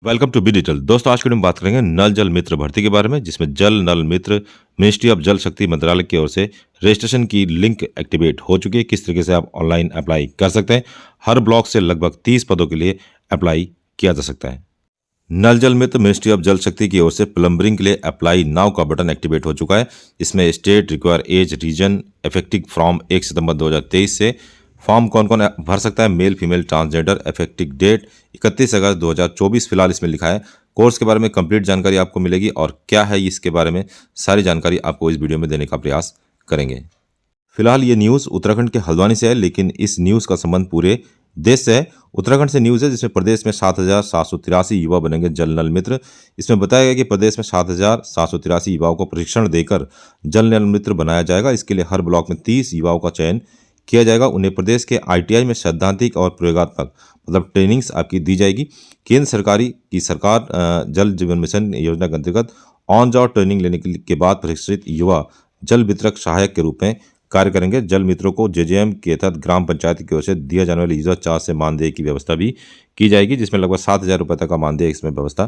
Welcome to be digital. दोस्तों, आज की वीडियो में बात करेंगे नल जल मित्र भर्ती के बारे में, जिसमें जल नल मित्र मिनिस्ट्री ऑफ जल शक्ति मंत्रालय की ओर से रजिस्ट्रेशन की लिंक एक्टिवेट हो चुकी है। किस तरीके से आप ऑनलाइन अप्लाई कर सकते हैं। हर ब्लॉक से लगभग 30 पदों के लिए अप्लाई किया जा सकता है। नल जल मित्र मिनिस्ट्री ऑफ जल शक्ति की ओर से प्लम्बरिंग के लिए अप्लाई नाउ का बटन एक्टिवेट हो चुका है। इसमें state require as reason effective from 1 सितंबर 2023 से फॉर्म कौन कौन भर सकता है, male female transgender, effective date 31 अगस्त 2024 फिलहाल इसमें लिखा है। कोर्स के बारे में कंप्लीट जानकारी आपको मिलेगी और क्या है इसके बारे में सारी जानकारी आपको इस वीडियो में देने का प्रयास करेंगे। फिलहाल ये न्यूज़ उत्तराखंड के हल्द्वानी से है, लेकिन इस न्यूज़ का संबंध पूरे देश से है। उत्तराखंड से न्यूज़ है जिसमें प्रदेश में 7,783 युवा बनेंगे जल नल मित्र। इसमें बताया गया कि प्रदेश में 7,783 युवाओं को प्रशिक्षण देकर जल नल मित्र बनाया जाएगा। इसके लिए हर ब्लॉक में 30 युवाओं का चयन किया जाएगा। उन्हें प्रदेश के ITI में सैद्धांतिक और प्रयोगात्मक मतलब ट्रेनिंग्स आपकी दी जाएगी। केंद्र सरकार जल जीवन मिशन योजना के अंतर्गत ऑन जॉब ट्रेनिंग लेने के बाद प्रशिक्षित युवा जल वितरक सहायक के रूप में कार्य करेंगे। जल मित्रों को JJM के तहत ग्राम पंचायत की ओर से दिया जाने वाले यूजर चार्ज से मानदेय की व्यवस्था भी की जाएगी, जिसमें लगभग 7,000 रुपये तक का मानदेय इसमें व्यवस्था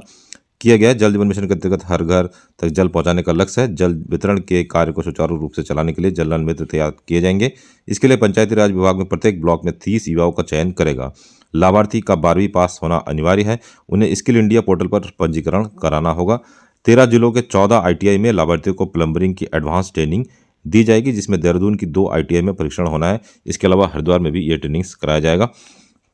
किया गया है। जल जीवन मिशन के अंतर्गत हर घर तक जल पहुंचाने का लक्ष्य है। जल वितरण के कार्य को सुचारू रूप से चलाने के लिए जल नल मित्र तैयार किए जाएंगे। इसके लिए पंचायती राज विभाग में प्रत्येक ब्लॉक में 30 युवाओं का चयन करेगा। लाभार्थी का 12वीं पास होना अनिवार्य है। उन्हें स्किल इंडिया पोर्टल पर पंजीकरण कराना होगा। 13 जिलों के 14 ITI में लाभार्थियों को प्लम्बरिंग की एडवांस ट्रेनिंग दी जाएगी, जिसमें देहरादून की 2 ITI में परीक्षण होना है। इसके अलावा हरिद्वार में भी ये ट्रेनिंग्स कराया जाएगा।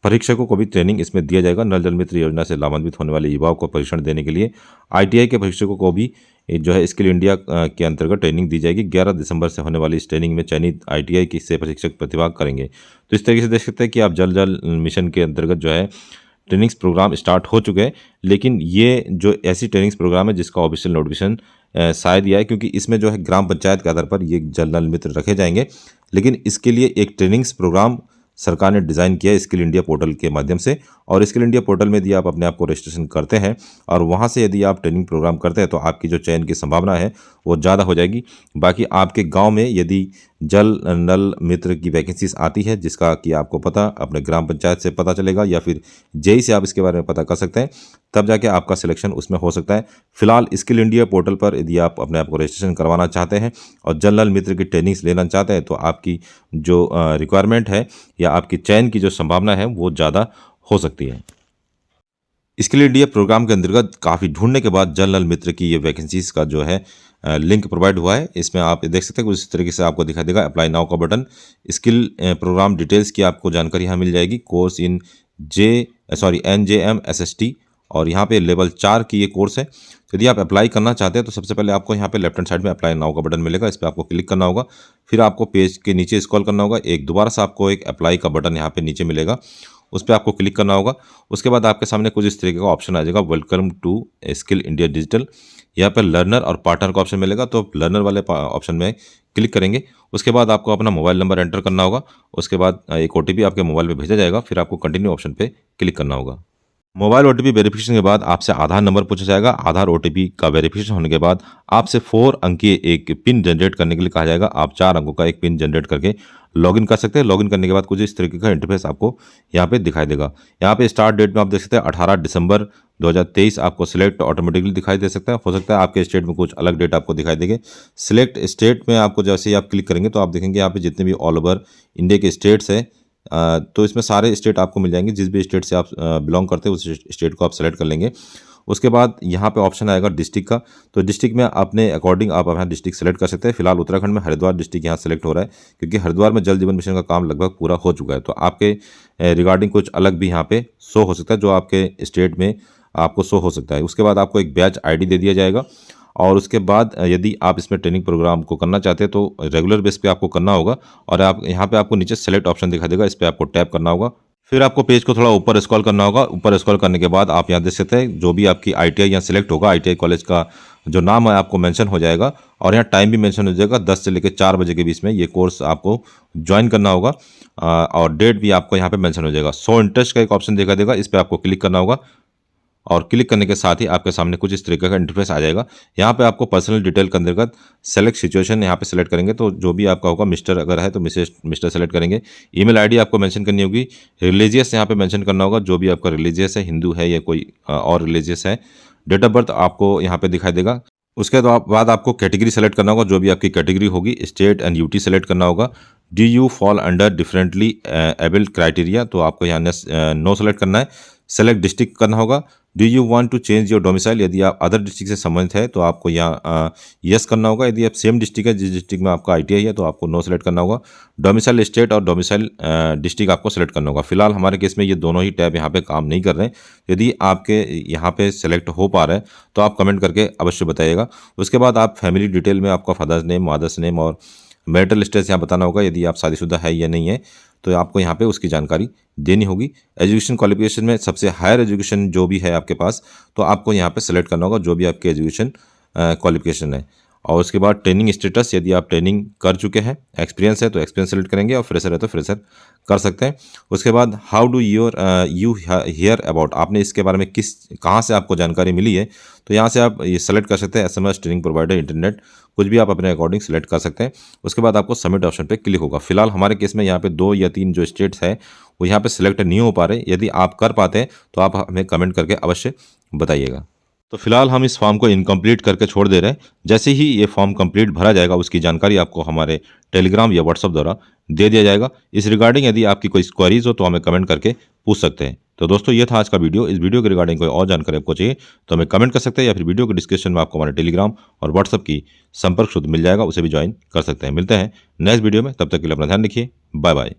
परीक्षकों को भी ट्रेनिंग इसमें दिया जाएगा। नल जल मित्र योजना से लाभान्वित होने वाले युवाओं को परीक्षण देने के लिए ITI के परीक्षकों को भी जो है स्किल इंडिया के अंतर्गत ट्रेनिंग दी जाएगी। 11 दिसंबर से होने वाली इस ट्रेनिंग में चयनित ITI की से प्रशिक्षक प्रतिभाग करेंगे। तो इस तरीके से देख सकते हैं कि आप जल मिशन के अंतर्गत जो है ट्रेनिंग्स प्रोग्राम स्टार्ट हो चुके हैं। लेकिन ये जो ऐसी ट्रेनिंग्स प्रोग्राम है जिसका ऑफिशियल नोटिफिकेशन शायद यह है, क्योंकि इसमें जो है ग्राम पंचायत के आधार पर ये जल नल मित्र रखे जाएंगे। लेकिन इसके लिए एक ट्रेनिंग्स प्रोग्राम सरकार ने डिज़ाइन किया है स्किल इंडिया पोर्टल के माध्यम से। और स्किल इंडिया पोर्टल में यदि आप अपने आप को रजिस्ट्रेशन करते हैं और वहां से यदि आप ट्रेनिंग प्रोग्राम करते हैं तो आपकी जो चयन की संभावना है वो ज़्यादा हो जाएगी। बाकी आपके गांव में यदि जल नल मित्र की वैकेंसीज आती है, जिसका कि आपको पता अपने ग्राम पंचायत से पता चलेगा या फिर JEE से आप इसके बारे में पता कर सकते हैं, तब जाके आपका सिलेक्शन उसमें हो सकता है। फिलहाल स्किल इंडिया पोर्टल पर यदि आप अपने आप को रजिस्ट्रेशन करवाना चाहते हैं और जल नल मित्र की ट्रेनिंग्स लेना चाहते हैं तो आपकी जो रिक्वायरमेंट है या आपकी चयन की जो संभावना है वो ज़्यादा हो सकती है। स्किल इंडिया प्रोग्राम के अंतर्गत काफ़ी ढूंढने के बाद जल नल मित्र की ये वैकेंसीज का जो है लिंक प्रोवाइड हुआ है। इसमें आप देख सकते हैं कुछ इस तरीके से आपको दिखाई देगा अप्लाई नाउ का बटन। स्किल प्रोग्राम डिटेल्स की आपको जानकारी यहाँ मिल जाएगी। कोर्स इन NJM SST और यहाँ पे लेवल 4 की ये कोर्स है। तो यदि आप अप्लाई करना चाहते हैं तो सबसे पहले आपको यहाँ पे लेफ्ट हैंड साइड में अप्लाई नाउ का बटन मिलेगा। इस पर आपको क्लिक करना होगा। फिर आपको पेज के नीचे स्क्रॉल करना होगा। एक दोबारा से आपको एक अप्लाई का बटन यहाँ पे नीचे मिलेगा, उस पर आपको क्लिक करना होगा। उसके बाद आपके सामने कुछ इस तरीके का ऑप्शन आ जाएगा, welcome to skill India digital. यहाँ पर लर्नर और पार्टनर का ऑप्शन मिलेगा, तो लर्नर वाले ऑप्शन में क्लिक करेंगे। उसके बाद आपको अपना मोबाइल नंबर एंटर करना होगा। उसके बाद एक OTP आपके मोबाइल पे भेजा जाएगा। फिर आपको कंटिन्यू ऑप्शन पे क्लिक करना होगा। मोबाइल OTP वेरिफिकेशन के बाद आपसे आधार नंबर पूछा जाएगा। आधार OTP का वेरिफिकेशन होने के बाद आपसे 4 अंकीय एक पिन जनरेट करने के लिए कहा जाएगा। आप 4 अंकों का एक पिन जनरेट करके लॉगिन कर सकते हैं। लॉगिन करने के बाद कुछ इस तरीके का इंटरफेस आपको यहाँ पे दिखाई देगा। यहाँ पे स्टार्ट डेट में आप देख सकते हैं 18 दिसंबर 2023 आपको सिलेक्ट ऑटोमेटिकली दिखाई दे सकता है। हो सकता है आपके स्टेट में कुछ अलग डेट आपको दिखाई देंगे। सिलेक्ट स्टेट में आपको जैसे ही आप क्लिक करेंगे तो आप देखेंगे यहाँ पे जितने भी ऑल ओवर इंडिया के स्टेट्स हैं तो इसमें सारे स्टेट आपको मिल जाएंगे। जिस भी स्टेट से आप बिलोंग करते हैं उस स्टेट को आप सेलेक्ट कर लेंगे। उसके बाद यहाँ पे ऑप्शन आएगा डिस्ट्रिक्ट का, तो डिस्ट्रिक्ट में अपने अकॉर्डिंग आप अपना डिस्ट्रिक्ट सेलेक्ट कर सकते हैं। फिलहाल उत्तराखंड में हरिद्वार डिस्ट्रिक्ट यहाँ सेलेक्ट हो रहा है, क्योंकि हरिद्वार में जल जीवन मिशन का काम लगभग पूरा हो चुका है। तो आपके रिगार्डिंग कुछ अलग भी यहाँ पे शो हो सकता है, जो आपके स्टेट में आपको शो हो सकता है। उसके बाद आपको एक बैच ID दे दिया जाएगा। और उसके बाद यदि आप इसमें ट्रेनिंग प्रोग्राम को करना चाहते हैं तो रेगुलर बेस पे आपको करना होगा। और आप यहाँ पे आपको नीचे सेलेक्ट ऑप्शन दिखा देगा, इस पर आपको टैप करना होगा। फिर आपको पेज को थोड़ा ऊपर स्क्रॉल करना होगा। ऊपर स्क्रॉल करने के बाद आप यहाँ देख सकते हैं जो भी आपकी ITI यहाँ सिलेक्ट होगा, ITI कॉलेज का जो नाम है आपको मेंशन हो जाएगा। और यहाँ टाइम भी मेंशन हो जाएगा, 10 से लेकर 4 बजे के बीच में ये कोर्स आपको ज्वाइन करना होगा। और डेट भी आपको यहाँ पे मेंशन हो जाएगा। शो इंटरेस्ट का एक ऑप्शन दिखा देगा, इस पर आपको क्लिक करना होगा। और क्लिक करने के साथ ही आपके सामने कुछ इस तरीके का इंटरफेस आ जाएगा। यहाँ पे आपको पर्सनल डिटेल के अंतर्गत सेलेक्ट सिचुएशन यहाँ पे सेलेक्ट करेंगे, तो जो भी आपका होगा, मिस्टर अगर है तो मिस्टर सेलेक्ट करेंगे। ईमेल आईडी आपको मेंशन करनी होगी। रिलीजियस यहाँ पे मेंशन करना होगा, जो भी आपका रिलीजियस है, हिंदू है या कोई और रिलीजियस है। डेट ऑफ बर्थ आपको यहाँ पे दिखाई देगा। उसके बाद आपको कैटेगरी सेलेक्ट करना होगा, जो भी आपकी कैटेगरी होगी। स्टेट एंड यूटी सेलेक्ट करना होगा। Do you fall under differently abled criteria, तो आपको यहाँ नो सेलेक्ट करना है। सेलेक्ट डिस्ट्रिक्ट करना होगा। Do you want to change your domicile, यदि आप अदर डिस्ट्रिक्ट से संबंधित है तो आपको यहाँ यस करना होगा। यदि आप सेम डिस्ट्रिक्ट है, जिस डिस्ट्रिक्ट में आपका ITI है, तो आपको नो सेलेक्ट करना होगा। डोमिसाइल स्टेट और डोमिसाइल डिस्ट्रिक्ट आपको सेलेक्ट करना होगा। फिलहाल हमारे केस में ये दोनों ही टैब यहाँ पे काम नहीं कर रहे हैं। यदि आपके यहाँ पे सेलेक्ट हो पा रहे हैं तो आप कमेंट करके अवश्य बताइएगा। उसके बाद आप फैमिली डिटेल में आपका फादर्स नेम, मदर्स नेम और मैरिटल स्टेटस यहाँ बताना होगा। यदि आप शादीशुदा है या नहीं है तो आपको यहाँ पे उसकी जानकारी देनी होगी। एजुकेशन क्वालिफिकेशन में सबसे हायर एजुकेशन जो भी है आपके पास, तो आपको यहाँ पे सेलेक्ट करना होगा, जो भी आपके एजुकेशन क्वालिफिकेशन है। और उसके बाद ट्रेनिंग स्टेटस, यदि आप ट्रेनिंग कर चुके हैं, एक्सपीरियंस है तो एक्सपीरियंस सेलेक्ट करेंगे, और फ्रेशर है तो फ्रेशर कर सकते हैं। उसके बाद how do you here about, आपने इसके बारे में कहाँ से आपको जानकारी मिली है, तो यहाँ से आप ये सेलेक्ट कर सकते हैं। SMS, ट्रेनिंग प्रोवाइडर, इंटरनेट, कुछ भी आप अपने अकॉर्डिंग सेलेक्ट कर सकते हैं। उसके बाद आपको सबमिट ऑप्शन पे क्लिक होगा। फिलहाल हमारे केस में यहाँ पे 2 या 3 जो स्टेट्स है वो यहाँ पे सिलेक्ट नहीं हो पा रहे। यदि आप कर पाते हैं तो आप हमें कमेंट करके अवश्य बताइएगा। तो फिलहाल हम इस फॉर्म को इनकम्प्लीट करके छोड़ दे रहे हैं। जैसे ही ये फॉर्म कंप्लीट भरा जाएगा, उसकी जानकारी आपको हमारे टेलीग्राम या व्हाट्सएप द्वारा दे दिया जाएगा। इस रिगार्डिंग यदि आपकी कोई क्वेरीज हो तो हमें कमेंट करके पूछ सकते हैं। तो दोस्तों, ये था आज का वीडियो। इस वीडियो के रिगार्डिंग कोई और जानकारी आपको चाहिए तो हमें कमेंट कर सकते हैं, या फिर वीडियो के डिस्क्रिप्शन में आपको हमारे टेलीग्राम और व्हाट्सएप की संपर्क सूत्र मिल जाएगा, उसे भी ज्वाइन कर सकते हैं। मिलते हैं नेक्स्ट वीडियो में, तब तक के लिए अपना ध्यान रखिए। Bye bye.